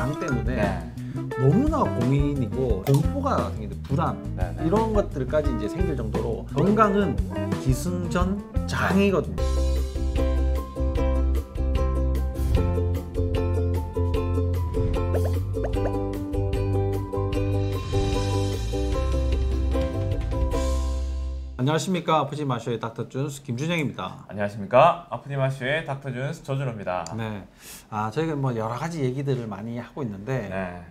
장 때문에 네. 너무나 고민이고 공포가 생기는 불안 네, 네. 이런 것들까지 이제 생길 정도로 건강은 기승전장이거든요. 안녕하십니까. 아프지 마쇼의 닥터 준스 김준영입니다. 안녕하십니까. 아프지 마쇼의 닥터 준스 조준호입니다. 네, 저희가 뭐 여러 가지 얘기들을 많이 하고 있는데 네.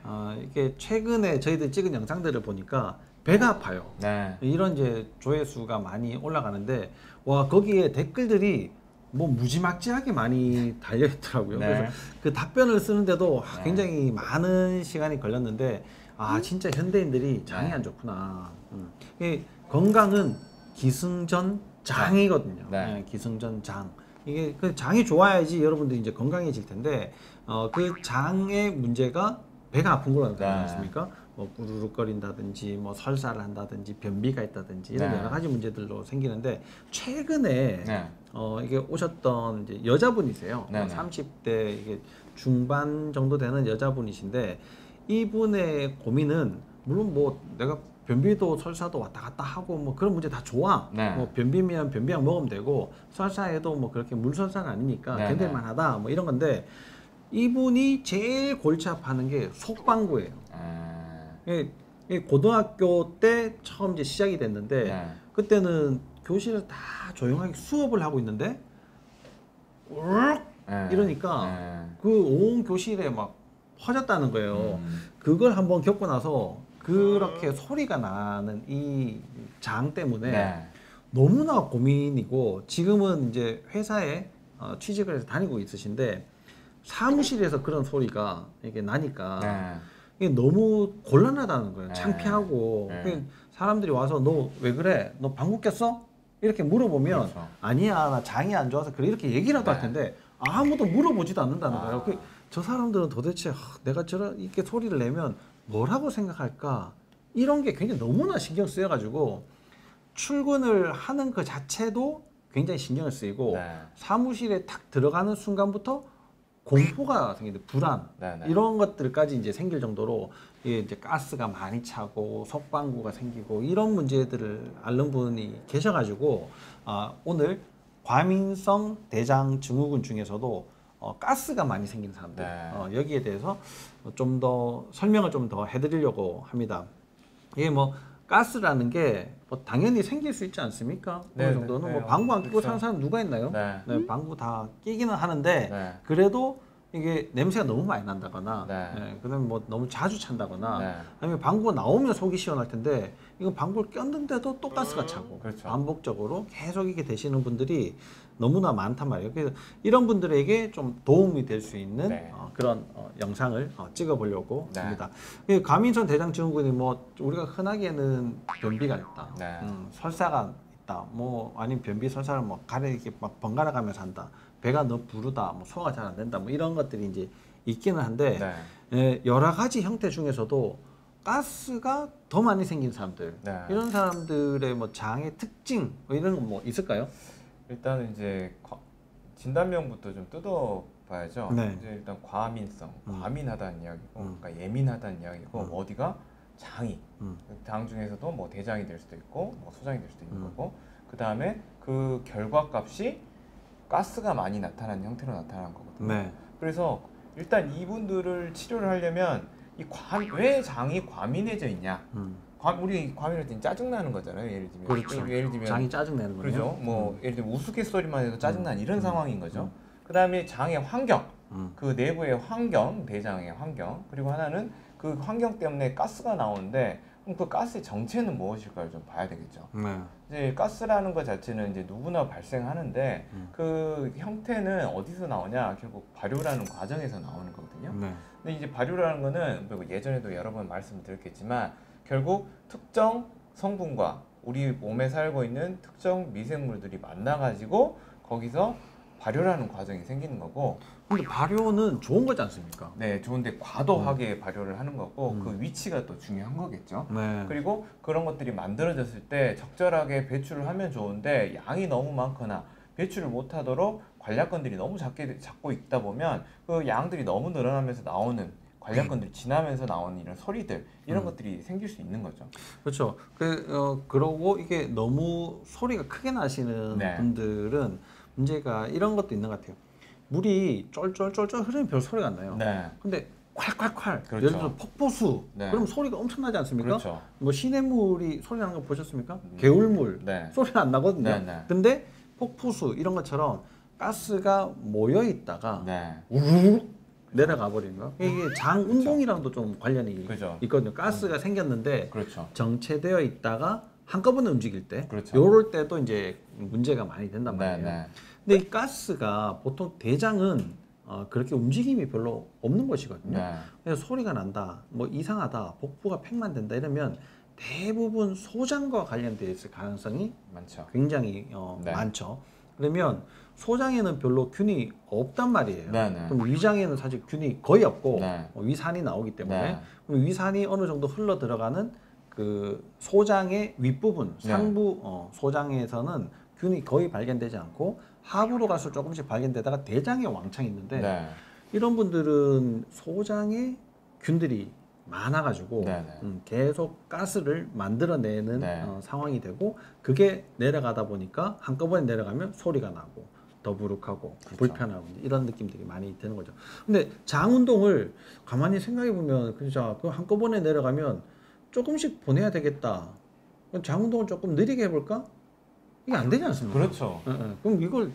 이게 최근에 저희들 찍은 영상들을 보니까 배가 아파요. 네. 이런 이제 조회수가 많이 올라가는데 와 거기에 댓글들이 뭐 무지막지하게 많이 달려 있더라고요. 네. 그래서 그 답변을 쓰는데도 네. 굉장히 많은 시간이 걸렸는데 진짜 현대인들이 장이 네. 안 좋구나. 이 건강은 기승전장이거든요. 네. 네, 기승전장. 이게 그 장이 좋아야지 여러분들이 이제 건강해질 텐데 그 장의 문제가 배가 아픈 거라는 거 아니겠습니까? 뭐 꾸르륵거린다든지 뭐 설사를 한다든지 변비가 있다든지 이런 네. 여러 가지 문제들로 생기는데 최근에 네. 이게 오셨던 이제 여자분이세요. 네, 네. 30대 이게 중반 정도 되는 여자분이신데 이분의 고민은 물론 뭐 내가 변비도 설사도 왔다 갔다 하고 뭐 그런 문제 다 좋아. 네. 뭐 변비면 변비약 먹으면 되고 설사에도 뭐 그렇게 물설사가 아니니까 네, 견딜만하다 뭐 이런 건데 이분이 제일 골치 아파하는 게 속방구예요. 이 고등학교 때 처음 이제 시작이 됐는데 네. 그때는 교실에서 다 조용하게 수업을 하고 있는데 우르륵 네. 이러니까 네. 그 온 교실에 막 퍼졌다는 거예요. 그걸 한번 겪고 나서 그렇게 소리가 나는 이 장 때문에 네. 너무나 고민이고 지금은 이제 회사에 취직을 해서 다니고 있으신데 사무실에서 그런 소리가 이게 나니까 네. 이게 너무 곤란하다는 거예요. 네. 창피하고 네. 사람들이 와서 너 왜 그래? 너 방구 꼈어? 이렇게 물어보면 그렇죠. 아니야 나 장이 안 좋아서 그래 이렇게 얘기라도 할 텐데 아무도 물어보지도 않는다는 거예요. 저 사람들은 도대체 내가 이렇게 소리를 내면 뭐라고 생각할까? 이런 게 굉장히 너무나 신경 쓰여가지고 출근을 하는 그 자체도 굉장히 신경을 쓰이고 네. 사무실에 탁 들어가는 순간부터 공포가 생기는 불안 네, 네. 이런 것들까지 이제 생길 정도로 이제 가스가 많이 차고 속방구가 생기고 이런 문제들을 앓는 분이 계셔가지고 오늘 과민성 대장 증후군 중에서도 가스가 많이 생기는 사람들 네. 여기에 대해서 좀 더 설명을 좀 더 해드리려고 합니다. 이게 뭐 가스라는 게 뭐 당연히 생길 수 있지 않습니까? 네, 어느 정도는 네, 뭐 방구 안 끼고 그렇죠. 사는 사람 누가 있나요? 네. 네, 방구 다 끼기는 하는데 네. 그래도 이게 냄새가 너무 많이 난다거나 네. 그다음에 뭐 너무 자주 찬다거나 네. 아니면 방구가 나오면 속이 시원할 텐데 이거 방구를 꼈는데도 또 가스가 차고 그렇죠. 반복적으로 계속 이게 되시는 분들이 너무나 많단 말이에요. 그래서 이런 분들에게 좀 도움이 될 수 있는 네. 그런 영상을 찍어 보려고 네. 합니다. 과민성 대장 증후군이 뭐 우리가 흔하게는 변비가 있다, 네. 설사가 있다, 뭐 아니면 변비 설사를 뭐 이렇게 막 번갈아 가면서 한다, 배가 너무 부르다, 뭐 소화가 잘 안 된다, 뭐 이런 것들이 이제 있기는 한데 네. 여러 가지 형태 중에서도 가스가 더 많이 생긴 사람들, 네. 이런 사람들의 뭐 장의 특징 뭐 이런 거 뭐 있을까요? 일단은 이제 진단명부터 좀 뜯어봐야죠. 네. 이제 일단 과민성, 과민하다는 이야기고, 그러니까 예민하다는 이야기고, 어디가 장이, 장 중에서도 뭐 대장이 될 수도 있고, 뭐 소장이 될 수도 있는 거고, 그 다음에 그 결과값이 가스가 많이 나타나는 형태로 나타나는 거거든요. 네. 그래서 일단 이분들을 치료를 하려면 왜 장이 과민해져 있냐? 우리 과민할 때는 짜증 나는 거잖아요. 예를 들면. 그렇죠. 예를 들면 장이 짜증 내는 거죠. 그렇죠. 뭐 예를 들면 우스갯소리만 해도 짜증 나는 이런 상황인 거죠. 그다음에 장의 환경, 그 내부의 환경, 대장의 환경, 그리고 하나는 그 환경 때문에 가스가 나오는데 그럼 그 가스의 정체는 무엇일까를 좀 봐야 되겠죠. 네. 이제 가스라는 것 자체는 이제 누구나 발생하는데 그 형태는 어디서 나오냐? 결국 발효라는 과정에서 나오는 거거든요. 네. 근데 이제 발효라는 거는 뭐 예전에도 여러 번 말씀드렸겠지만 결국 특정 성분과 우리 몸에 살고 있는 특정 미생물들이 만나가지고 거기서 발효라는 과정이 생기는 거고. 근데 발효는 좋은 거지 않습니까? 네, 좋은데 과도하게 발효를 하는 거고 그 위치가 또 중요한 거겠죠. 네. 그리고 그런 것들이 만들어졌을 때 적절하게 배출을 하면 좋은데 양이 너무 많거나 배출을 못하도록 관략근들이 너무 작고 있다 보면 그 양들이 너무 늘어나면서 나오는 관련건들이 지나면서 나오는 이런 소리들 이런 것들이 생길 수 있는 거죠. 그렇죠. 그러고 이게 너무 소리가 크게 나시는 네. 분들은 문제가 이런 것도 있는 것 같아요. 물이 쫄쫄쫄쫄 흐르면 별 소리가 안 나요. 네. 근데 콸콸콸 그렇죠. 예를 들어 폭포수 네. 그럼 소리가 엄청나지 않습니까? 그렇죠. 뭐 시냇물이 소리 나는 거 보셨습니까? 개울물 네. 소리가 안 나거든요. 네, 네. 근데 폭포수 이런 것처럼 가스가 모여 있다가 네. 우르르 내려가 버리는 거. 이게 장 운동이랑도 좀 관련이 그죠. 있거든요. 가스가 생겼는데 그렇죠. 정체되어 있다가 한꺼번에 움직일 때, 그렇죠. 요럴 때도 이제 문제가 많이 된단 네, 말이에요. 네. 근데 이 가스가 보통 대장은 그렇게 움직임이 별로 없는 것이거든요. 네. 그래서 소리가 난다, 뭐 이상하다, 복부가 팽만 된다 이러면 대부분 소장과 관련되어 있을 가능성이 많죠. 굉장히 네. 많죠. 그러면 소장에는 별로 균이 없단 말이에요. 네, 네. 그럼 위장에는 사실 균이 거의 없고 네. 위산이 나오기 때문에 네. 그럼 위산이 어느 정도 흘러 들어가는 그 소장의 윗부분, 네. 상부 소장에서는 균이 거의 발견되지 않고 하부로 갈수록 조금씩 발견되다가 대장에 왕창 있는데 네. 이런 분들은 소장에 균들이 많아가지고 네, 네. 계속 가스를 만들어내는 네. 상황이 되고 그게 내려가다 보니까 한꺼번에 내려가면 소리가 나고 더부룩하고 그렇죠. 불편하고 이런 느낌들이 많이 드는 거죠. 근데 장 운동을 가만히 생각해 보면 진짜 그 한꺼번에 내려가면 조금씩 보내야 되겠다. 그럼 장 운동을 조금 느리게 해볼까? 이게 안 되지 않습니까? 그렇죠. 그럼 이걸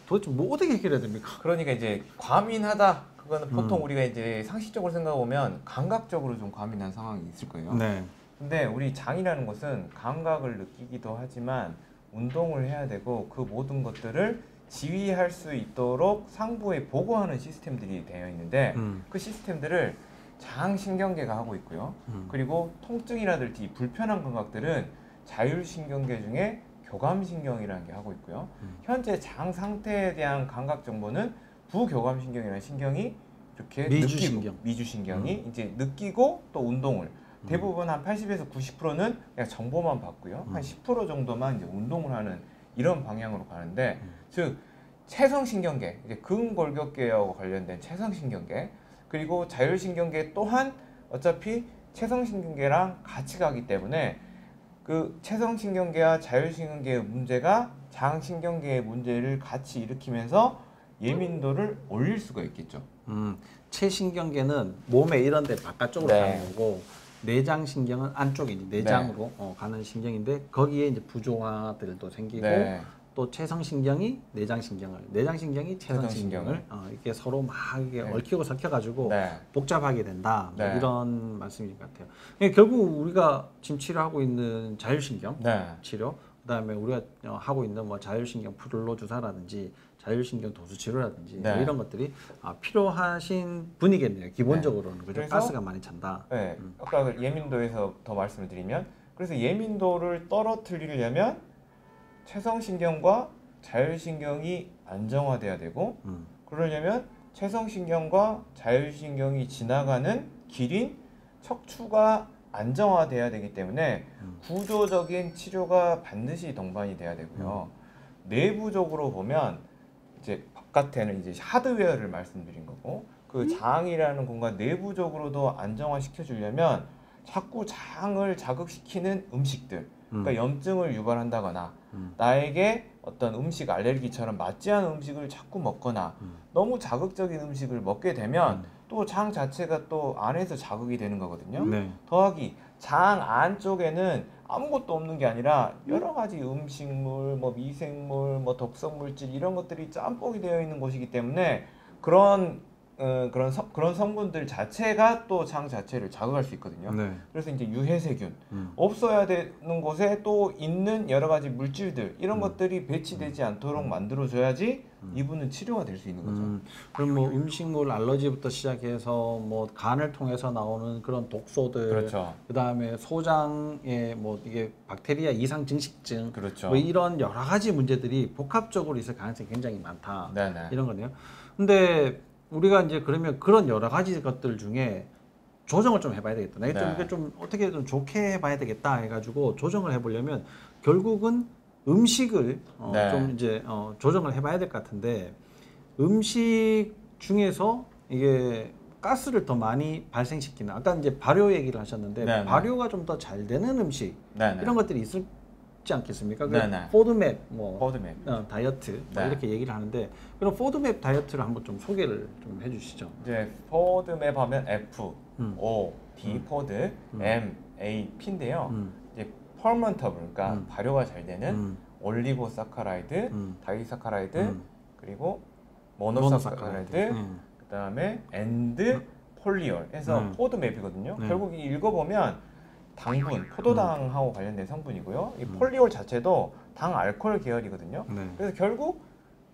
도대체 뭐 어떻게 해결해야 됩니까? 그러니까 이제 과민하다. 그거는 보통 우리가 이제 상식적으로 생각해 보면 감각적으로 좀 과민한 상황이 있을 거예요. 네. 근데 우리 장이라는 것은 감각을 느끼기도 하지만 운동을 해야 되고 그 모든 것들을 지휘할 수 있도록 상부에 보고하는 시스템들이 되어 있는데 그 시스템들을 장신경계가 하고 있고요. 그리고 통증이라든지 불편한 감각들은 자율신경계 중에 교감신경이라는 게 하고 있고요. 현재 장 상태에 대한 감각 정보는 부교감신경이라는 신경이 이렇게 미주신경. 미주신경이 이제 느끼고 또 운동을 대부분 한 80에서 90%는 그냥 정보만 받고요. 한 10% 정도만 이제 운동을 하는 이런 방향으로 가는데 즉 체성신경계, 이제 근골격계하고 관련된 체성신경계 그리고 자율신경계 또한 어차피 체성신경계랑 같이 가기 때문에 그 체성신경계와 자율신경계의 문제가 장신경계의 문제를 같이 일으키면서 예민도를 올릴 수가 있겠죠. 체신경계는 몸에 이런 데 바깥쪽으로 네. 가는 거고 내장신경은 안쪽이니 내장으로 가는 신경인데 거기에 이제 부조화들도 생기고 네. 또 체성신경이 내장신경이 체성신경을 이렇게 서로 막 이게 네. 얽히고 섞여가지고 네. 복잡하게 된다 뭐 네. 이런 말씀인 것 같아요. 그러니까 결국 우리가 지금 치료하고 있는 자율신경 네. 치료, 그다음에 우리가 하고 있는 뭐 자율신경 플루 주사라든지 자율신경 도수 치료라든지 네. 뭐 이런 것들이 필요하신 분이겠네요. 기본적으로는 그죠? 그래서- 가스가 많이 찬다. 네. 아까 그 예민도에서 더 말씀을 드리면 그래서 예민도를 떨어뜨리려면 체성신경과 자율신경이 안정화돼야 되고 그러려면 체성신경과 자율신경이 지나가는 길인 척추가 안정화돼야 되기 때문에 구조적인 치료가 반드시 동반이 돼야 되고요. 내부적으로 보면 이제 바깥에는 이제 하드웨어를 말씀드린 거고 그 장이라는 공간 내부적으로도 안정화시켜 주려면 자꾸 장을 자극시키는 음식들, 그러니까 염증을 유발한다거나 나에게 어떤 음식 알레르기처럼 맞지 않은 음식을 자꾸 먹거나 너무 자극적인 음식을 먹게 되면 또 장 자체가 또 안에서 자극이 되는 거거든요. 네. 더하기 장 안쪽에는 아무것도 없는 게 아니라 여러 가지 음식물, 뭐 미생물, 뭐 독성 물질 이런 것들이 짬뽕이 되어 있는 곳이기 때문에 그런 성분들 자체가 또 장 자체를 자극할 수 있거든요. 네. 그래서 이제 유해세균 없어야 되는 곳에 또 있는 여러 가지 물질들 이런 것들이 배치되지 않도록 만들어줘야지 이분은 치료가 될 수 있는 거죠. 그럼 뭐 음식물 알러지부터 시작해서 뭐 간을 통해서 나오는 그런 독소들, 그렇죠. 그다음에 소장에 뭐 이게 박테리아 이상 증식증, 그렇죠. 뭐 이런 여러 가지 문제들이 복합적으로 있을 가능성이 굉장히 많다. 네네. 이런 거네요. 근데 우리가 이제 그러면 그런 여러 가지 것들 중에 조정을 좀 해봐야 되겠다. 내가 좀 네. 이게 좀 어떻게 좀 좋게 해봐야 되겠다 해가지고 조정을 해보려면 결국은 음식을 네. 좀 이제 조정을 해봐야 될 것 같은데 음식 중에서 이게 가스를 더 많이 발생시키는 아까 이제 발효 얘기를 하셨는데 네네. 발효가 좀 더 잘 되는 음식 네네. 이런 것들이 있지 않겠습니까? 그 네네. 포드맵 뭐 포드맵. 다이어트 뭐 네. 이렇게 얘기를 하는데 그럼 포드맵 다이어트를 한번 좀 소개를 좀 해주시죠. 이제 포드맵 하면 F, 음. O, D 포드, M, A, P인데요. 이제 퍼먼터블, 그러니까 발효가 잘 되는 올리고사카라이드, 다이사카라이드, 그리고 모노사카라이드, 그다음에 엔드 폴리올 해서 포드맵이거든요. 네. 결국 이 읽어보면 당분, 포도당하고 관련된 성분이고요. 이 폴리올 자체도 당 알코올 계열이거든요. 네. 그래서 결국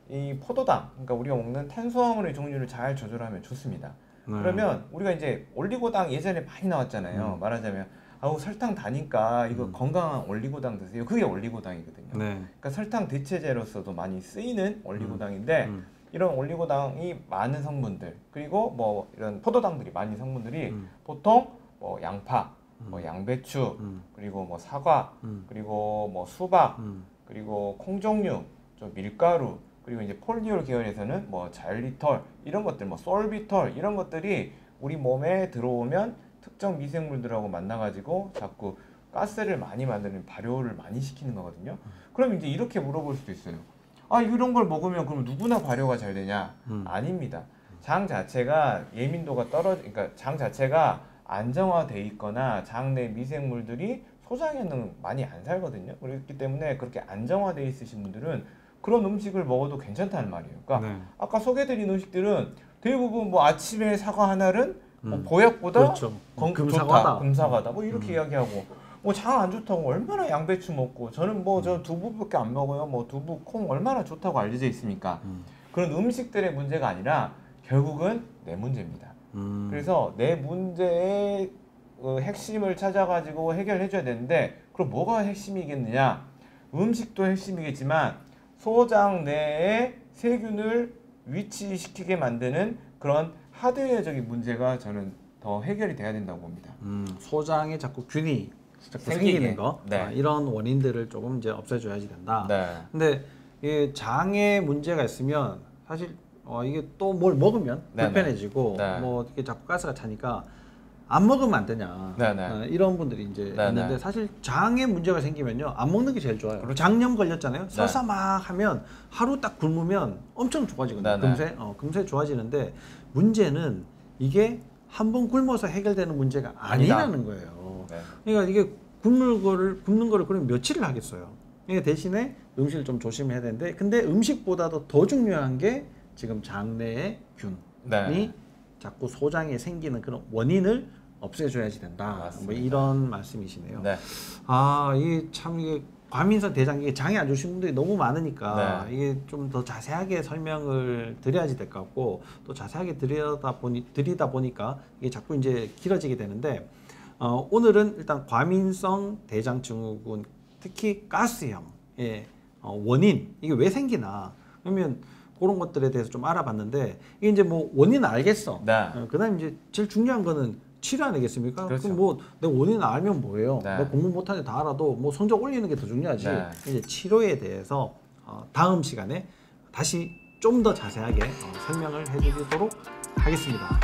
이 포도당, 그러니까 우리가 먹는 탄수화물의 종류를 잘 조절하면 좋습니다. 네. 그러면 우리가 이제 올리고당 예전에 많이 나왔잖아요. 말하자면 아우 설탕 다니까 이거 건강한 올리고당 드세요. 그게 올리고당이거든요. 네. 그러니까 설탕 대체제로서도 많이 쓰이는 올리고당인데 이런 올리고당이 많은 성분들 그리고 뭐 이런 포도당들이 많은 성분들이 보통 뭐 양파, 뭐 양배추, 그리고 뭐 사과, 그리고 뭐 수박, 그리고 콩종류, 좀 밀가루, 그리고 이제 폴리올 계열에서는 뭐 자일리톨 이런 것들, 뭐 솔비톨 이런 것들이 우리 몸에 들어오면 특정 미생물들하고 만나가지고 자꾸 가스를 많이 만드는 발효를 많이 시키는 거거든요. 그럼 이제 이렇게 물어볼 수도 있어요. 아 이런 걸 먹으면 그럼 누구나 발효가 잘 되냐? 아닙니다. 장 자체가 예민도가 그러니까 장 자체가 안정화돼 있거나 장 내 미생물들이 소장에는 많이 안 살거든요. 그렇기 때문에 그렇게 안정화돼 있으신 분들은 그런 음식을 먹어도 괜찮다는 말이에요. 그러니까 네. 아까 소개드린 음식들은 대부분 뭐 아침에 사과 하나는 뭐 보약보다 그렇죠. 금사과다. 좋다, 금사과다, 뭐 이렇게 이야기하고 뭐 장 안 좋다고 얼마나 양배추 먹고 저는 뭐 저 두부밖에 안 먹어요. 뭐 두부, 콩 얼마나 좋다고 알려져 있습니까? 그런 음식들의 문제가 아니라 결국은 내 문제입니다. 그래서 내 문제의 핵심을 찾아가지고 해결해줘야 되는데 그럼 뭐가 핵심이겠느냐? 음식도 핵심이겠지만 소장 내에 세균을 위치시키게 만드는 그런 하드웨어적인 문제가 저는 더 해결이 돼야 된다고 봅니다. 소장에 자꾸 균이 자꾸 생기게. 생기는 거 네. 이런 원인들을 조금 이제 없애줘야지 된다. 네. 근데 이 장에 문제가 있으면 사실 이게 또 뭘 먹으면 네네. 불편해지고 네. 뭐 이렇게 자꾸 가스가 차니까 안 먹으면 안 되냐 네네. 이런 분들이 이제 네네. 있는데 사실 장에 문제가 생기면요 안 먹는 게 제일 좋아요. 그렇죠. 장염 걸렸잖아요. 네. 설사 막 하면 하루 딱 굶으면 엄청 좋아지거든요. 네네. 금세 좋아지는데 문제는 이게 한 번 굶어서 해결되는 문제가 아니라는 거예요. 네. 그러니까 이게 굶는 거를 그럼 며칠을 하겠어요. 그러니까 대신에 음식을 좀 조심해야 되는데 근데 음식보다도 더 중요한 게 지금 장내의 균이 네. 자꾸 소장에 생기는 그런 원인을 없애줘야지 된다. 맞습니다. 뭐 이런 말씀이시네요. 네. 이게 참 이게 과민성 대장 이게 장이 안 좋으신 분들이 너무 많으니까 네. 이게 좀 더 자세하게 설명을 드려야지 될 것 같고 또 자세하게 드리다 보니까 이게 자꾸 이제 길어지게 되는데 오늘은 일단 과민성 대장 증후군 특히 가스염의 원인 이게 왜 생기나 그러면 그런 것들에 대해서 좀 알아봤는데 이게 이제 뭐 원인은 알겠어. 네. 그다음에 이제 제일 중요한 거는 치료 아니겠습니까? 그렇죠. 그럼 뭐 내가 원인을 알면 뭐예요? 네. 내가 공부 못하는 다 알아도 뭐 성적 올리는 게 더 중요하지. 네. 이제 치료에 대해서 다음 시간에 다시 좀 더 자세하게 설명을 해드리도록 하겠습니다.